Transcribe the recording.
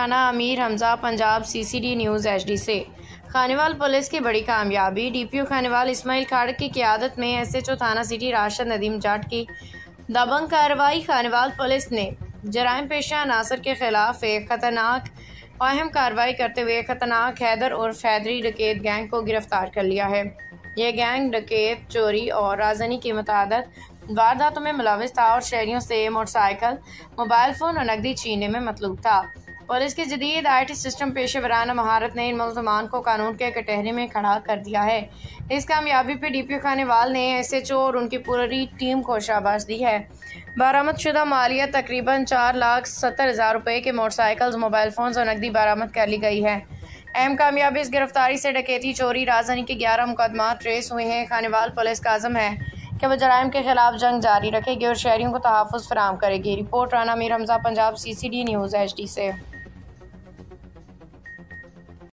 Rana Amir Hamza, Punjab CCD news HD से। Khanewal police की बड़ी कामयाबी। DPO खानेवाल इस्माइल खाड़ की क़यादत में SHO थाना सिटी राशिद नदीम जाट की दबंग कार्रवाई। खानेवाल पुलिस ने जराइम पेशा अनासर के खिलाफ एक खतरनाक अहम कार्रवाई करते हुए खतरनाक हैदर उर्फ हैदरी डकैत गैंग को गिरफ्तार कर लिया है। यह गैंग डकैत, चोरी और राजनी की मुतादिद वारदातों में मुलविस था और शहरियों से मोटरसाइकिल, मोबाइल फ़ोन और नकदी छीनने में मतलूब था। पुलिस के जदीद IT सिस्टम पेशेवराना महारत ने इन मुल्ज़मान को कानून के कटहरे में खड़ा कर दिया है। इस कामयाबी पर DPO खानेवाल ने SHO और उनकी पूरी टीम को शाबाश दी है। बरामदशुदा मालियत तकरीबन 4,70,000 रुपये के मोटरसाइकिल, मोबाइल फ़ोन और नकदी बरामद कर ली गई है। अहम कामयाबी इस गिरफ्तारी से डकैती, चोरी, राजनी के 11 मुकदमा ट्रेस हुए हैं। खानेवाल पुलिस का आज़म है कि वह जराइम के खिलाफ जंग जारी रखेगी और शहरियों को तहफ़्फ़ुज़ फराहम करेगी। Report Rana Amir Hamza, Punjab CCD news HD से।